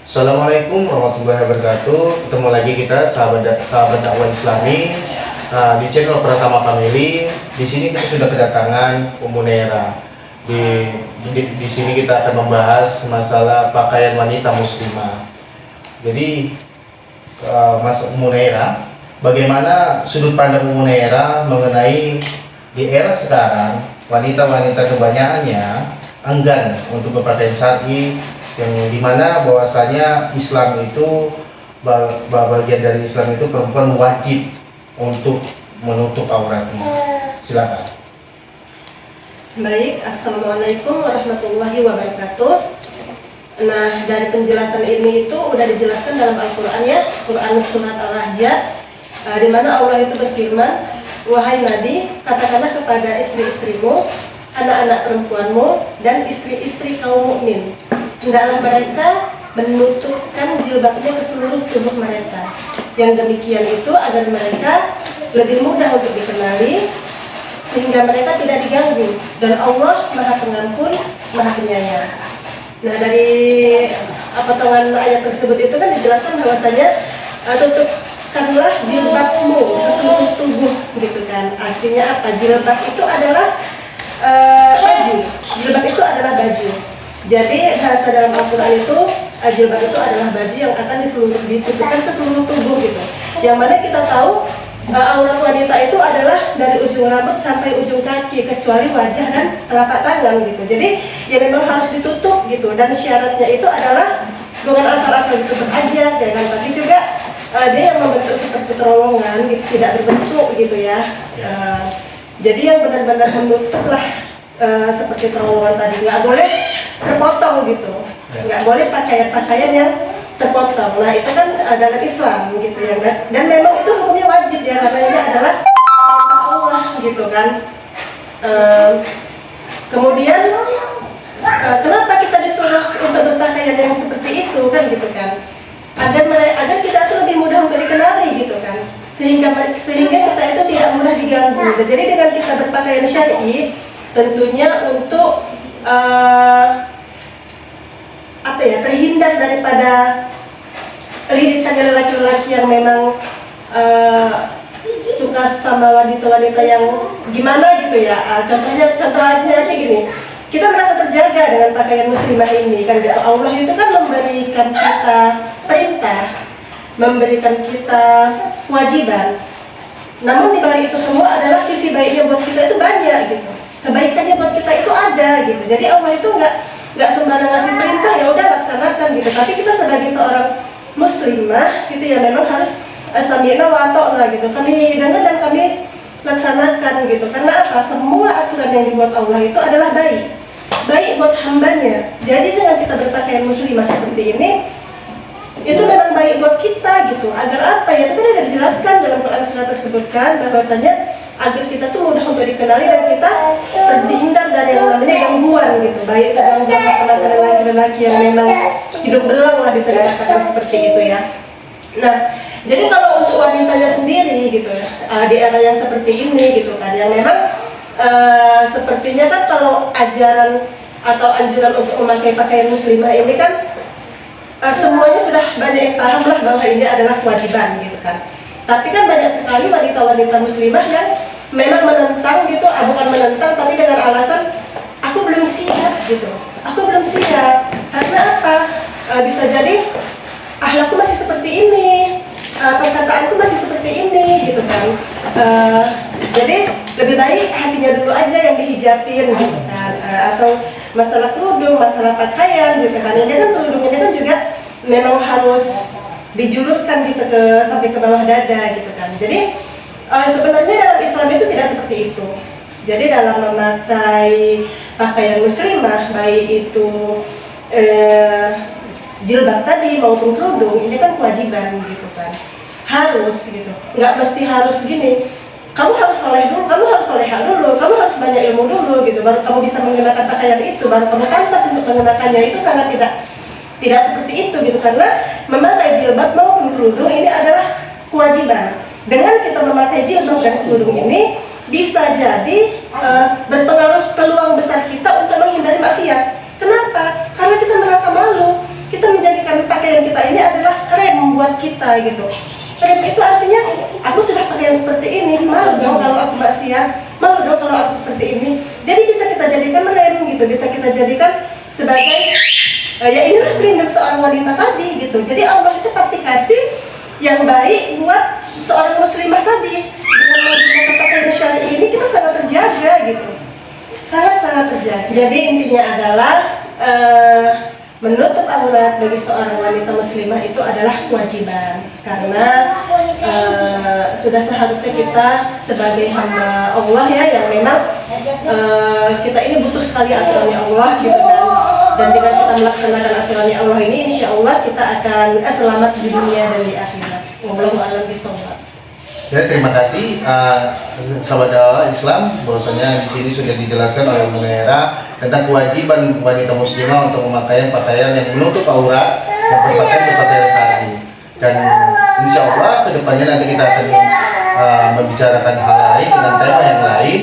Assalamualaikum warahmatullahi wabarakatuh. Ketemu lagi kita sahabat dakwah Islami di channel Pratama Family. Di sini kita sudah kedatangan Ummu Naira. Di sini kita akan membahas masalah pakaian wanita muslimah. Jadi Mas Ummu Naira, bagaimana sudut pandang Ummu Naira mengenai di era sekarang wanita-wanita kebanyakannya enggan untuk berpakaian syar'i, yang dimana bahwasanya Islam itu bagian dari Islam itu perempuan wajib untuk menutup auratnya. Silakan. Baik, assalamualaikum warahmatullahi wabarakatuh. Nah, dari penjelasan ini itu udah dijelaskan dalam Al-Quran ya, Quran surat Al-Ahzab, di mana Allah itu berfirman, wahai Nabi, katakanlah kepada istri-istrimu, anak-anak perempuanmu, dan istri-istri kaum mukmin, hendaklah mereka menutupkan jilbabnya ke seluruh tubuh mereka. Yang demikian itu agar mereka lebih mudah untuk dikenali, sehingga mereka tidak diganggu, dan Allah Maha Pengampun, Maha Penyayang. Nah, dari potongan ayat tersebut itu kan dijelaskan bahwasanya tutupkanlah jilbabmu ke seluruh tubuh, gitu kan. Artinya apa? Jilbab itu adalah baju. Jilbab itu adalah baju. Jadi bahasa dalam Al-Quran itu jilbab itu adalah baju yang akan ditutupkan ke seluruh tubuh gitu. Yang mana kita tahu aurat wanita itu adalah dari ujung rambut sampai ujung kaki kecuali wajah dan telapak tangan gitu. Jadi ya memang harus ditutup gitu, dan syaratnya itu adalah bukan asal-asal ditutup aja ya kan, tapi juga dia yang membentuk seperti terowongan gitu, tidak berbentuk gitu ya. Jadi yang benar-benar menutup lah seperti terowongan tadi, nggak boleh terpotong gitu, nggak boleh pakaian-pakaian yang terpotong. Nah itu kan dalam Islam gitu ya, dan memang itu hukumnya wajib ya, karena ini adalah Allah gitu kan. Kemudian kenapa kita disuruh untuk berpakaian yang seperti itu kan gitu kan, agar kita itu lebih mudah untuk dikenali gitu kan, sehingga kita itu tidak mudah diganggu. Jadi dengan kita berpakaian syar'i tentunya untuk terhindar daripada lirikannya lelaki-lelaki yang memang suka sama wanita-wanita yang gimana gitu ya. Contohnya aja gini, kita merasa terjaga dengan pakaian muslimah ini kan gitu. Allah itu kan memberikan kita perintah, memberikan kita kewajiban. Namun di balik itu semua adalah sisi baiknya buat kita itu banyak gitu. Kebaikannya buat kita itu ada gitu. Jadi Allah itu nggak sembarang ngasih perintah ya udah laksanakan gitu. Tapi kita sebagai seorang muslimah gitu ya memang harus sami'na wa ata'na gitu. Kami dengar dan kami laksanakan gitu. Karena apa? Semua aturan yang dibuat Allah itu adalah baik buat hambanya. Jadi dengan kita berpakaian muslimah seperti ini, itu memang baik buat kita gitu. Agar apa ya? Itu kan ada dijelaskan dalam Quran sudah tersebutkan bahwasanya agar kita tuh mudah untuk dikenali dan kita terhindar dari yang namanya gangguan gitu, baik gangguan mata lelaki-lelaki yang memang hidup belang lah bisa dikatakan seperti itu ya. Nah, jadi kalau untuk wanitanya sendiri gitu di era yang seperti ini gitu kan, yang memang sepertinya kan kalau ajaran atau anjuran untuk memakai pakaian muslimah ini kan semuanya sudah banyak yang paham lah bahwa ini adalah kewajiban gitu kan. Tapi kan banyak sekali wanita-wanita muslimah yang memang menentang gitu, bukan menentang tapi dengan alasan aku belum siap gitu. Aku belum siap. Karena apa? Bisa jadi akhlakku masih seperti ini, perkataanku masih seperti ini gitu kan. Jadi lebih baik hatinya dulu aja yang dihijabin gitu kan. Atau masalah kerudung, masalah pakaian gitu kan. Ini kan kerudung ini kan juga memang harus dijulurkan gitu sampai ke bawah dada gitu kan. Jadi sebenarnya dalam Islam itu tidak seperti itu. Jadi dalam memakai pakaian muslimah, baik itu jilbab tadi maupun kerudung, ini kan kewajiban gitu kan. Harus gitu. Nggak mesti harus gini. Kamu harus soleh dulu, kamu harus solehah dulu, kamu harus banyak ilmu dulu gitu, baru kamu bisa mengenakan pakaian itu, baru kamu pantas untuk mengenakannya. Itu sangat tidak seperti itu gitu, karena memakai jilbab maupun kerudung ini adalah kewajiban. Dengan kita memakai jilbab dan kerudung ini bisa jadi berpengaruh peluang besar kita untuk menghindari maksiat. Kenapa? Karena kita merasa malu, kita buat kita gitu. Rem itu artinya aku sudah pakaian seperti ini, malu dong kalau aku maksiat, malu dong kalau aku seperti ini. Jadi bisa kita jadikan rem gitu, bisa kita jadikan sebagai ya inilah pelindung seorang wanita tadi gitu. Jadi Allah itu pasti kasih yang baik buat seorang muslimah tadi. Dengan menggunakan pakaian syar'i ini kita sangat terjaga gitu, sangat-sangat terjaga. Jadi intinya adalah menutup aurat bagi seorang wanita muslimah itu adalah kewajiban, karena sudah seharusnya kita sebagai hamba Allah ya, yang memang kita ini butuh sekali aturannya Allah gitu kan. Dan dengan kita melaksanakan aturannya Allah ini, insya Allah kita akan selamat di dunia dan di akhirat. Wallahu a'lam bishawab. Ya, terima kasih sahabat dakwah Islam, bahwasanya di sini sudah dijelaskan oleh Bunda Hera tentang kewajiban wanita muslimah untuk memakai pakaian yang menutup aurat dan berpakaian syar'i. Dan insya Allah kedepannya nanti kita akan membicarakan hal lain dengan tema yang lain.